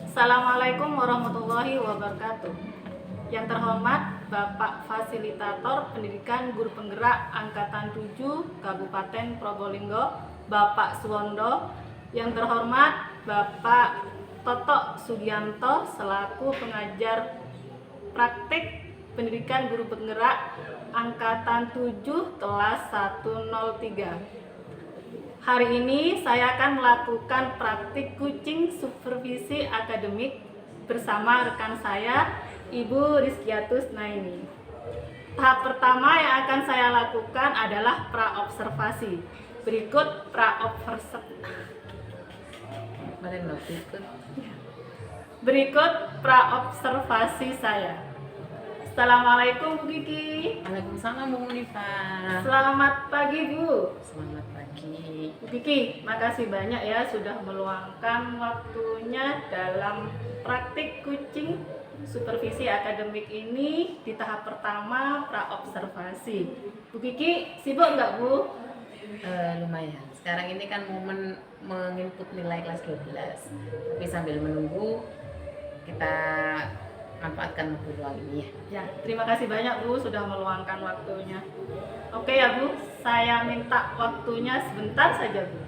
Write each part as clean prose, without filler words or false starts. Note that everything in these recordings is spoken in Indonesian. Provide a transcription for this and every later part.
Assalamualaikum warahmatullahi wabarakatuh. Yang terhormat Bapak Fasilitator Pendidikan Guru Penggerak Angkatan 7 Kabupaten Probolinggo, Bapak Suwondo. Yang terhormat Bapak Toto Sugianto selaku pengajar praktik Pendidikan Guru Penggerak Angkatan 7 kelas 103. Hari ini saya akan melakukan praktik kucing supervisi akademik bersama rekan saya, Ibu Rizkiatus Naini. Tahap pertama yang akan saya lakukan adalah praobservasi. Berikut praobservasi saya. Assalamualaikum Bu Kiki. Waalaikumsalam Bu Munifah. Selamat pagi Bu. Selamat pagi. Bu Kiki, makasih banyak ya sudah meluangkan waktunya dalam praktik kucing supervisi akademik ini di tahap pertama praobservasi. Bu Kiki, sibuk nggak Bu? Lumayan. Sekarang ini kan momen menginput nilai kelas 12. Tapi sambil menunggu kita manfaatkan waktu luang ini ya. Ya, terima kasih banyak Bu sudah meluangkan waktunya. Oke ya Bu, saya minta waktunya sebentar saja Bu.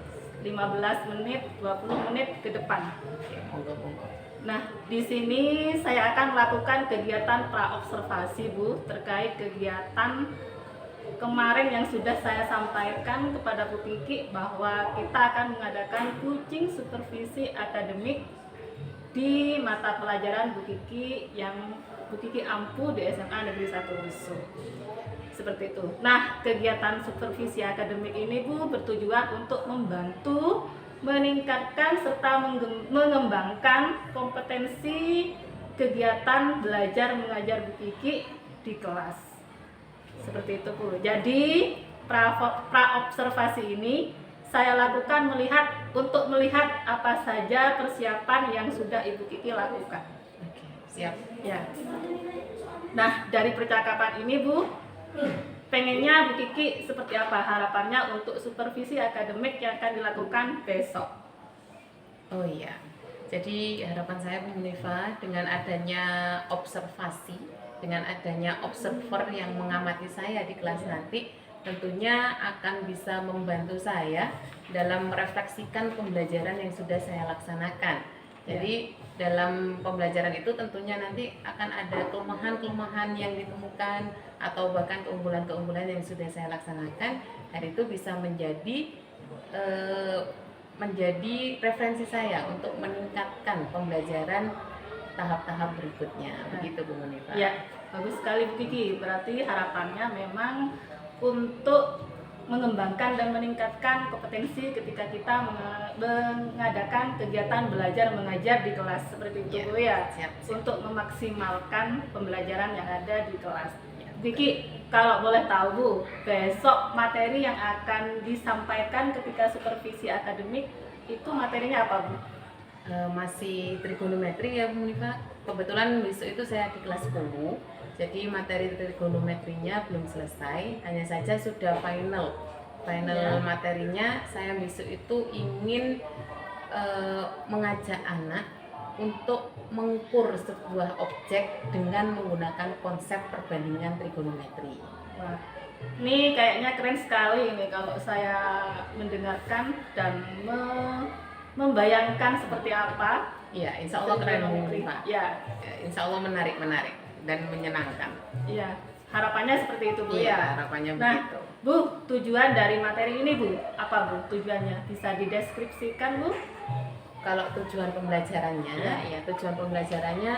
15 menit, 20 menit ke depan. Oke, monggo. Nah, di sini saya akan melakukan kegiatan praobservasi Bu terkait kegiatan kemarin yang sudah saya sampaikan kepada Bu Kiki bahwa kita akan mengadakan kucing supervisi akademik di mata pelajaran Bu Kiki yang Bu Kiki ampu di SMA Negeri 1 Wusu. Seperti itu. Nah, kegiatan supervisi akademik ini Bu bertujuan untuk membantu meningkatkan serta mengembangkan kompetensi kegiatan belajar mengajar Bu Kiki di kelas. Seperti itu Bu. Jadi praobservasi ini saya lakukan untuk melihat apa saja persiapan yang sudah Ibu Kiki lakukan. Oke, siap. Ya. Nah, dari percakapan ini Bu, pengennya Bu Kiki seperti apa harapannya untuk supervisi akademik yang akan dilakukan besok? Oh iya. Jadi harapan saya Bu Munifah dengan adanya observasi, dengan adanya observer yang mengamati saya di kelas nanti, tentunya akan bisa membantu saya dalam merefleksikan pembelajaran yang sudah saya laksanakan. Jadi dalam pembelajaran itu tentunya nanti akan ada kelemahan-kelemahan yang ditemukan atau bahkan keunggulan-keunggulan yang sudah saya laksanakan. Hari itu bisa menjadi referensi saya untuk meningkatkan pembelajaran tahap-tahap berikutnya. Begitu Bu Munifah. Ya, bagus sekali Bu Kiki. Berarti harapannya memang untuk mengembangkan dan meningkatkan kompetensi ketika kita mengadakan kegiatan belajar mengajar di kelas seperti itu Bu ya. Siap. Untuk memaksimalkan pembelajaran yang ada di kelas. Kiki, kalau boleh tahu Bu, besok materi yang akan disampaikan ketika supervisi akademik itu materinya apa Bu? Masih trigonometri ya Bu Munifah. Kebetulan besok itu saya di kelas 10. Jadi materi trigonometrinya belum selesai, hanya saja sudah final materinya. Saya besok itu ingin mengajak anak untuk mengukur sebuah objek dengan menggunakan konsep perbandingan trigonometri. Wah, ini kayaknya keren sekali ini kalau saya mendengarkan dan membayangkan seperti apa. Ya, insya Allah keren Bu Munifah. Ya, insya Allah menarik dan menyenangkan. Iya, harapannya seperti itu Bu Iya, ya. harapannya Nah, begitu. Bu, tujuan dari materi ini Bu, apa Bu tujuannya? Bisa dideskripsikan Bu? Kalau tujuan pembelajarannya, tujuan pembelajarannya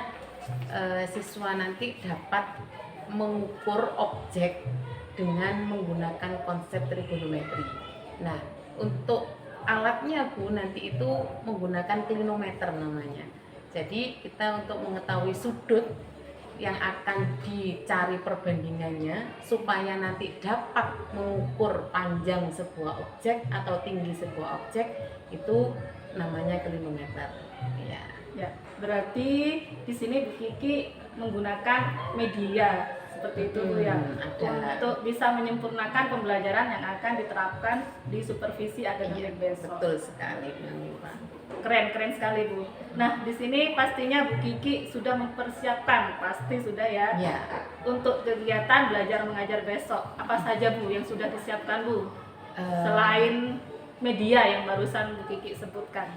siswa nanti dapat mengukur objek dengan menggunakan konsep trigonometri. Nah, untuk alatnya Bu nanti itu menggunakan klinometer namanya. Jadi kita untuk mengetahui sudut yang akan dicari perbandingannya supaya nanti dapat mengukur panjang sebuah objek atau tinggi sebuah objek, itu namanya klinometer. Ya, berarti di sini Bu Kiki menggunakan media seperti itu Bu ya, untuk bisa menyempurnakan pembelajaran yang akan diterapkan di supervisi akademik besok. Betul sekali Bu Munifah. keren sekali Bu. Nah di sini pastinya Bu Kiki sudah mempersiapkan, pasti sudah ya, Ya. untuk kegiatan belajar mengajar besok. Apa saja Bu yang sudah disiapkan Bu? Eh, Selain media yang barusan Bu Kiki sebutkan.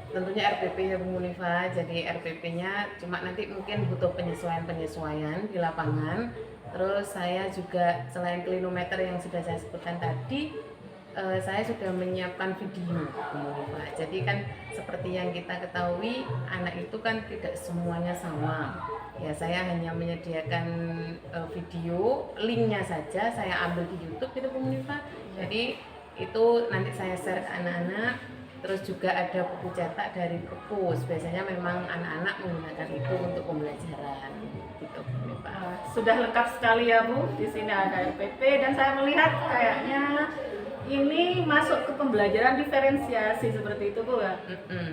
Tentunya RPP ya Bu Munifa. Jadi RPP-nya cuma nanti mungkin butuh penyesuaian di lapangan. Terus saya juga selain klinometer yang sudah saya sebutkan tadi, saya sudah menyiapkan video Bu Munifa. Jadi kan seperti yang kita ketahui, anak itu kan tidak semuanya sama. Ya saya hanya menyediakan video, linknya saja saya ambil di YouTube gitu Bu Munifa. Jadi itu nanti saya share ke anak-anak. Terus juga ada buku cetak dari perpus. Biasanya memang anak-anak menggunakan itu untuk pembelajaran gitu Pak. Sudah lengkap sekali ya Bu. Di sini ada RPP dan saya melihat kayaknya ini masuk ke pembelajaran diferensiasi seperti itu Bu ya.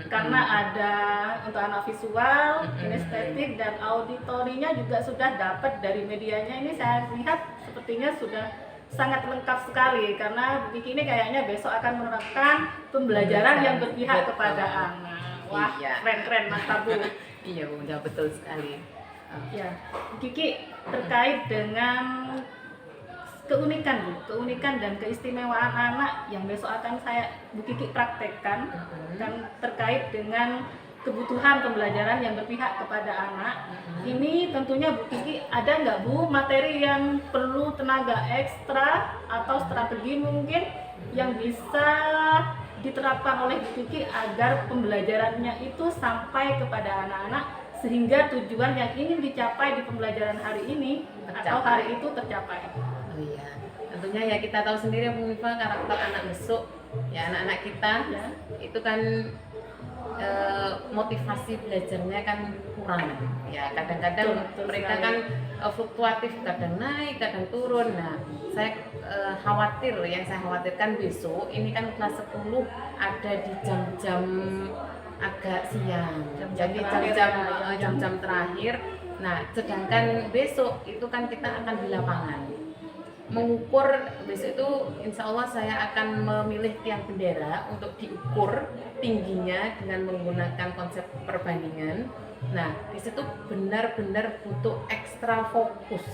Karena ada untuk anak visual, kinestetik dan auditorinya juga sudah dapat dari medianya. Ini saya lihat sepertinya sudah sangat lengkap sekali karena Bu Kiki ini kayaknya besok akan menerapkan pembelajaran yang berpihak kepada anak. Wah, Iya. keren mantap Bu. Iya Bu, ya, betul sekali. Ya, Bu Kiki terkait dengan keunikan dan keistimewaan anak yang besok akan Bu Kiki praktekkan dan terkait dengan kebutuhan pembelajaran yang berpihak kepada anak. Ini tentunya Bu Kiki ada nggak Bu materi yang perlu tenaga ekstra atau strategi mungkin yang bisa diterapkan oleh Bu Kiki agar pembelajarannya itu sampai kepada anak-anak sehingga tujuan yang ingin dicapai di pembelajaran hari ini atau hari itu tercapai. Oh iya, tentunya ya kita tahu sendiri Bu Mifa, karakter anak besok ya, anak-anak kita Ya. itu kan motivasi belajarnya kan kurang ya, kadang-kadang Betul mereka sekali. kan fluktuatif, kadang naik kadang turun. Nah saya yang saya khawatirkan besok ini kan kelas 10 ada di jam-jam agak siang, jadi jam-jam terakhir. Nah sedangkan besok itu kan kita akan di lapangan mengukur. Besok itu insya Allah saya akan memilih tiang bendera untuk diukur tingginya dengan menggunakan konsep perbandingan. Nah di situ benar-benar butuh ekstra fokus.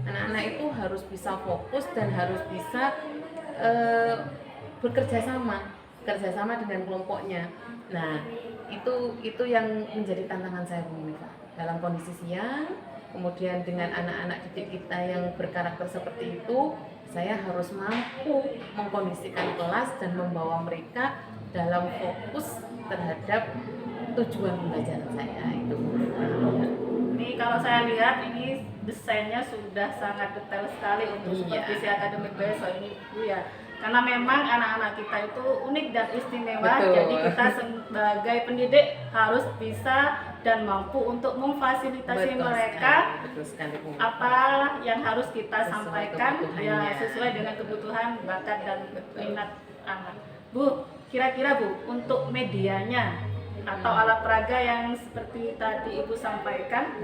Anak-anak itu harus bisa fokus dan harus bisa bekerja sama dengan kelompoknya. Nah itu yang menjadi tantangan saya Bu Mika dalam kondisi siang. Kemudian dengan anak-anak didik kita yang berkarakter seperti itu, saya harus mampu mengkondisikan kelas dan membawa mereka dalam fokus terhadap tujuan pembelajaran saya itu. Ini kalau saya lihat ini desainnya sudah sangat detail sekali untuk supervisi akademik besok ini Bu ya. Karena memang anak-anak kita itu unik dan istimewa. Betul. Jadi kita sebagai pendidik harus bisa dan mampu untuk memfasilitasi mereka apa yang harus kita sampaikan ya sesuai dengan kebutuhan, bakat dan minat anak. Bu, kira-kira Bu untuk medianya atau alat peraga yang seperti tadi Ibu sampaikan,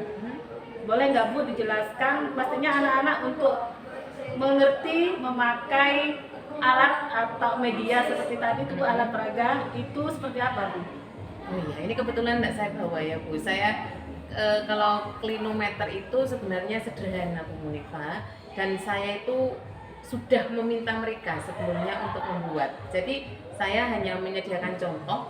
boleh nggak Bu dijelaskan pastinya anak-anak untuk mengerti memakai alat atau media seperti tadi itu alat peraga itu seperti apa Bu? Oh iya, ini kebetulan tidak saya bawa ya Bu. Saya kalau klinometer itu sebenarnya sederhana Bu Munifa, dan saya itu sudah meminta mereka sebelumnya untuk membuat. Jadi saya hanya menyediakan contoh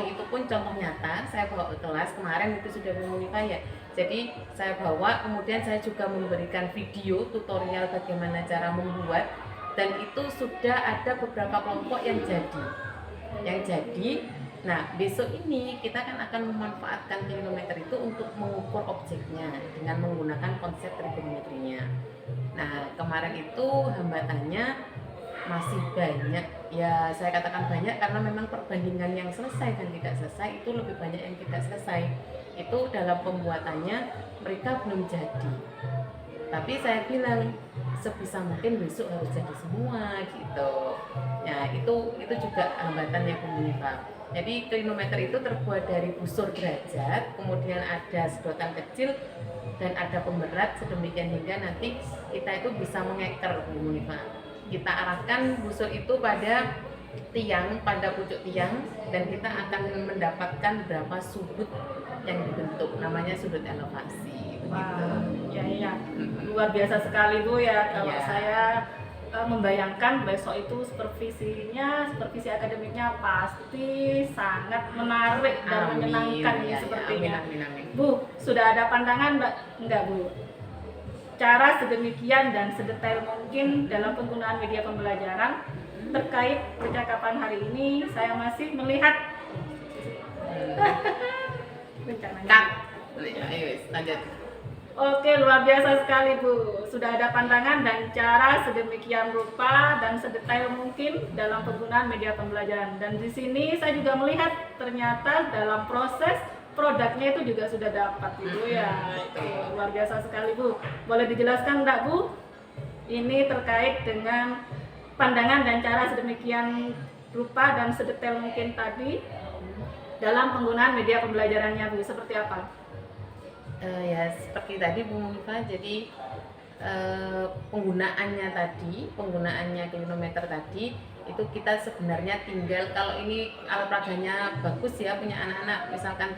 itu pun contoh nyata. Saya bawa ke kelas kemarin itu sudah Bu Munifa ya. Jadi saya bawa, kemudian saya juga memberikan video tutorial bagaimana cara membuat, dan itu sudah ada beberapa kelompok yang jadi. Nah besok ini kita kan akan memanfaatkan klinometer itu untuk mengukur objeknya dengan menggunakan konsep trigonometrinya. Nah kemarin itu hambatannya masih banyak ya, saya katakan banyak karena memang perbandingan yang selesai dan tidak selesai itu lebih banyak yang tidak selesai. Itu dalam pembuatannya mereka belum jadi, tapi saya bilang sebisa mungkin besok harus jadi semua gitu. Nah itu juga hambatannya komunitas. Jadi klinometer itu terbuat dari busur derajat, kemudian ada sedotan kecil dan ada pemberat sedemikian hingga nanti kita itu bisa mengeker komunitas. Kita arahkan busur itu pada tiang pada pucuk tiang, dan kita akan mendapatkan berapa sudut yang dibentuk, namanya sudut elevasi begitu. Wah, ya, luar biasa sekali Bu ya. Kalau Iya. saya membayangkan besok itu supervisi akademiknya pasti sangat menarik dan Amin, menyenangkan ini ya, sepertinya. amin, amin. Bu, sudah ada pandangan enggak Bu? Cara sedemikian dan sedetail mungkin dalam penggunaan media pembelajaran terkait percakapan hari ini, saya masih melihat rencananya. Kak, ayo lanjut. Oke, luar biasa sekali Bu. Sudah ada pandangan dan cara sedemikian rupa dan sedetail mungkin dalam penggunaan media pembelajaran. Dan di sini saya juga melihat ternyata dalam proses produknya itu juga sudah dapat Ibu ya. Oke, luar biasa sekali Bu. Boleh dijelaskan enggak Bu? Ini terkait dengan pandangan dan cara sedemikian rupa dan sedetail mungkin tadi dalam penggunaan media pembelajarannya Bu. Seperti apa? Ya seperti tadi Bu Munifah, jadi penggunaannya kilometer tadi itu kita sebenarnya tinggal, kalau ini alat peraganya bagus ya, punya anak-anak misalkan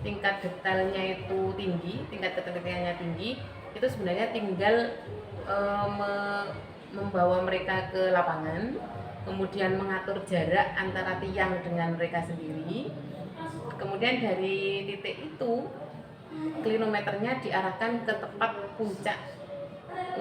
tingkat detailnya itu tinggi, tingkat ketelitiannya tinggi, itu sebenarnya tinggal membawa mereka ke lapangan, kemudian mengatur jarak antara tiang dengan mereka sendiri, kemudian dari titik itu kilometernya diarahkan ke tempat puncak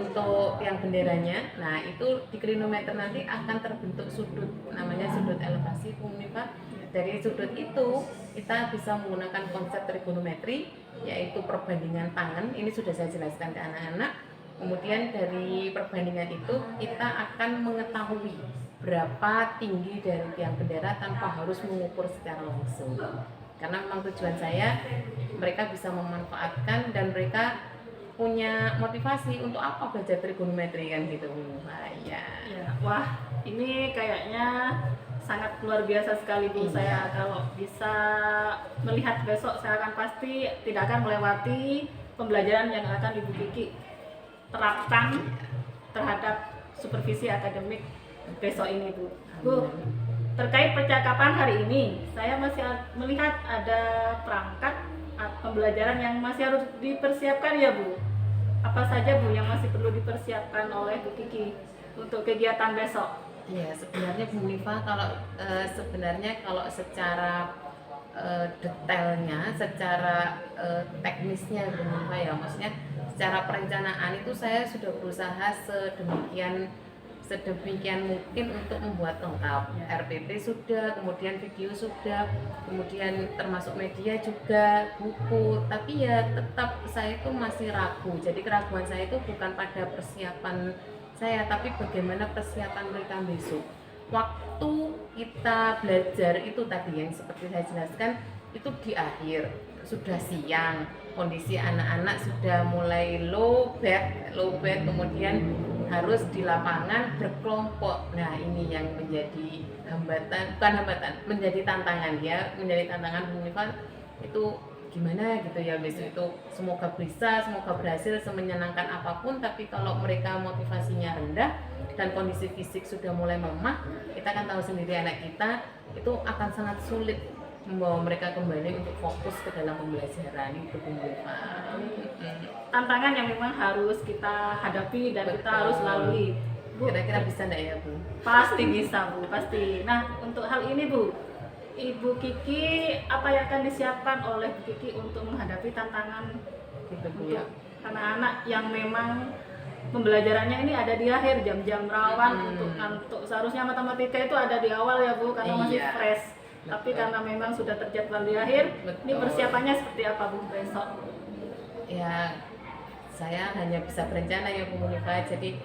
untuk tiang benderanya. Nah itu di kilometer nanti akan terbentuk sudut, namanya sudut elevasi Bu Munifah. Dari sudut itu kita bisa menggunakan konsep trigonometri, yaitu perbandingan tangan. Ini sudah saya jelaskan ke anak-anak. Kemudian dari perbandingan itu kita akan mengetahui berapa tinggi dari tiang bendera tanpa harus mengukur secara langsung. Karena memang tujuan saya mereka bisa memanfaatkan dan mereka punya motivasi untuk apa belajar trigonometri kan gitu. Ya, wah ini kayaknya sangat luar biasa sekali Bu. Iya. Saya kalau bisa melihat besok, saya akan pasti tidak akan melewati pembelajaran yang akan Ibu Kiki terapkan terhadap supervisi akademik besok ini Bu. Bu, terkait percakapan hari ini, saya masih melihat ada perangkat pembelajaran yang masih harus dipersiapkan ya Bu. Apa saja Bu yang masih perlu dipersiapkan oleh Bu Kiki untuk kegiatan besok? Ya sebenarnya Bu Munifah, sebenarnya kalau secara detailnya, secara teknisnya Bu Munifah ya, maksudnya secara perencanaan itu saya sudah berusaha sedemikian mungkin untuk membuat lengkap. RPP sudah, kemudian video sudah, kemudian termasuk media juga, buku, tapi ya tetap saya itu masih ragu. Jadi keraguan saya itu bukan pada persiapan saya, tapi bagaimana persiapan mereka besok. Waktu kita belajar itu tadi yang seperti saya jelaskan, itu di akhir, sudah siang, kondisi anak-anak sudah mulai low bed, kemudian harus di lapangan berkelompok. Nah ini yang menjadi menjadi tantangan ya, menjadi tantangan Bu Munifah itu gimana gitu ya besok itu. Semoga berhasil semenyenangkan apapun, tapi kalau mereka motivasinya rendah dan kondisi fisik sudah mulai melemah, kita kan tahu sendiri anak kita itu akan sangat sulit membawa mereka kembali untuk fokus ke dalam pembelajaran itu Bu Munifah. Tantangan yang memang harus kita hadapi dan kita harus lalui. Bu, kira-kira bisa enggak ya Bu? Pasti bisa Bu, pasti. Nah untuk hal ini Bu, Ibu Kiki apa yang akan disiapkan oleh Bu Kiki untuk menghadapi tantangan Gitu Bu untuk ya. anak-anak yang memang pembelajarannya ini ada di akhir, jam-jam rawan untuk ngantuk. Seharusnya matematika itu ada di awal ya Bu, karena masih Iya. fresh. Tapi karena memang sudah terjadwal di akhir, ini Betul. persiapannya seperti apa Bu besok? Ya saya hanya bisa berencana ya Bu Munifah, jadi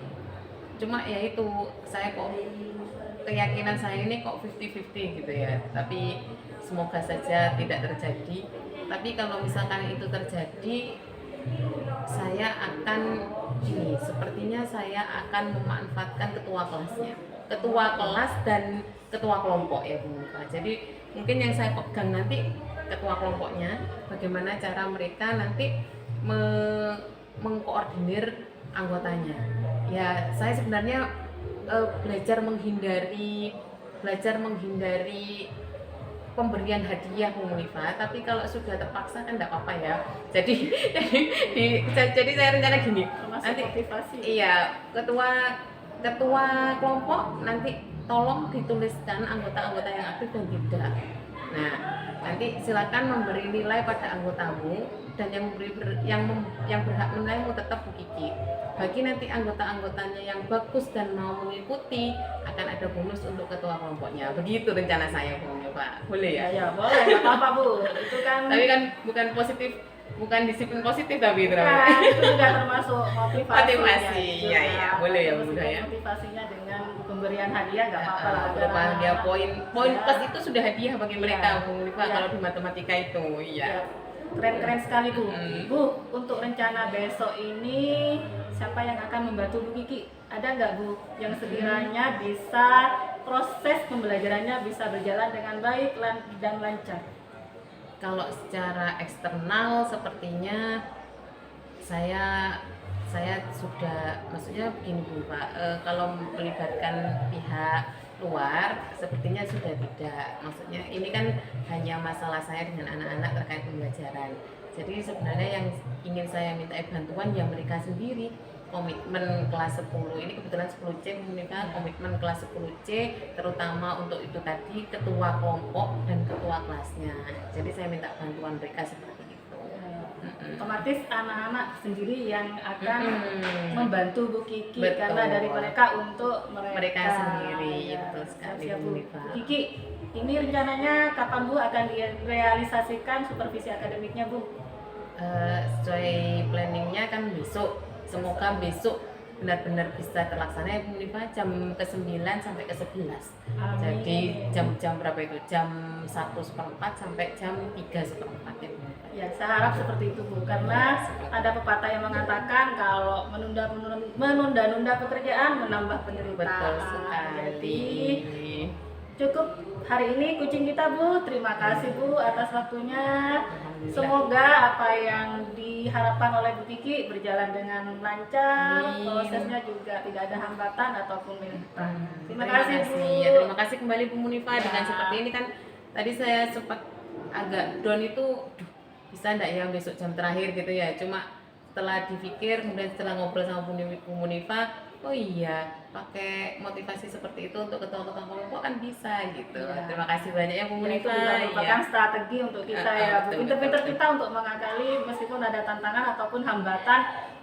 cuma ya itu saya kok keyakinan saya ini kok 50-50 gitu ya, tapi semoga saja tidak terjadi. Tapi kalau misalkan itu terjadi, saya akan sepertinya saya akan memanfaatkan ketua kelas dan ketua kelompok ya Bu Munifah. Jadi mungkin yang saya pegang nanti ketua kelompoknya, bagaimana cara mereka nanti mengkoordinir anggotanya. Ya saya sebenarnya belajar menghindari belajar menghindari pemberian hadiah Bu Munifa, tapi kalau sudah terpaksa kan enggak apa-apa ya. Jadi jadi saya rencana gini, Termasuk nanti motivasi. iya, ketua kelompok nanti tolong dituliskan anggota-anggota yang aktif dan tidak. Nah, nanti silakan memberi nilai pada anggotamu, dan yang berhak menilaimu tetap Bu Kiki. Bagi nanti anggota-anggotanya yang bagus dan mau mengikuti, akan ada bonus untuk ketua kelompoknya. Begitu rencana saya Bu Pak. Boleh ya? Ya boleh, nggak apa-apa Bu. Itu kan Tapi kan bukan disiplin positif tapi itu kan, namanya. itu juga termasuk motivasi. Motivasi, ya, iya, boleh ya, Bu Terus ya. motivasinya dengan pemberian hadiah nggak apa-apa lah. Berupa hadiah poin Ya. plus itu sudah hadiah bagi Iya. mereka Bu Munifa Iya. kalau di matematika itu. Iya. Ya, keren-keren sekali Bu. Mm. Bu, untuk rencana besok ini siapa yang akan membantu Bu Kiki? Ada nggak Bu yang sekiranya bisa proses pembelajarannya bisa berjalan dengan baik dan lancar? Kalau secara eksternal sepertinya saya sudah, maksudnya begini Bu Pak, kalau melibatkan pihak luar sepertinya sudah tidak. Maksudnya ini kan hanya masalah saya dengan anak-anak terkait pembelajaran. Jadi sebenarnya yang ingin saya minta bantuan yang mereka sendiri. Komitmen kelas 10 ini kebetulan 10C mereka komitmen kelas 10C terutama untuk itu tadi ketua kelompok dan ketua kelasnya. Jadi saya minta bantuan mereka seperti itu. Otomatis anak-anak sendiri yang akan membantu Bu Kiki. Betul. Karena dari mereka untuk Mereka sendiri, Ya, betul sekali, siap, Bu Bu. Nifa. Bu Kiki, ini rencananya kapan Bu akan direalisasikan supervisi akademiknya Bu? Sesuai planningnya kan besok. Semoga besok benar-benar bisa terlaksana ya Bu Nifa, jam ke-9 sampai ke-11. Amin. Jadi jam berapa itu? Jam 1:04 sampai jam 3:04 ya Bu Nifa. Ya, saya harap seperti itu Bu, karena ada pepatah yang mengatakan kalau menunda-nunda pekerjaan menambah penderitaan. Betul sekali. Jadi cukup hari ini kucing kita Bu. Terima kasih Bu atas waktunya. Alhamdulillah. Semoga apa yang diharapkan oleh Bu Kiki berjalan dengan lancar, Amin. prosesnya juga tidak ada hambatan ataupun rintangan. Terima Terima kasih Bu. kasih. Ya, terima kasih kembali Bu Munifa. Ya. Dengan seperti ini kan tadi saya sempat agak down itu, duh, bisa enggak ya besok jam terakhir gitu ya. Cuma setelah dipikir, kemudian setelah ngobrol sama Bu Munifa, oh iya, pakai motivasi seperti itu untuk ketua-ketua kelompok kan bisa gitu. Ya. Terima kasih banyak ya Bu Ya, itu Munifa. juga merupakan Ya. strategi untuk kita ya, Bu. Betul, Pinter-pinter betul. kita untuk mengakali meskipun ada tantangan ataupun hambatan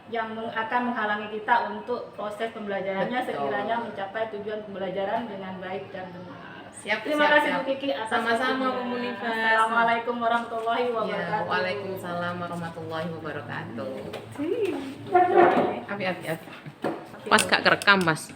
yang akan menghalangi kita untuk proses pembelajarannya Betul. sekiranya mencapai tujuan pembelajaran dengan baik dan benar. Siap, Terima siap, kasih siap. Bu Kiki atas Sama-sama, waktunya. Bu Munifa. Assalamualaikum warahmatullahi Ya, wabarakatuh. Waalaikumsalam warahmatullahi wabarakatuh. Api. Pas gak kerekam, Mas.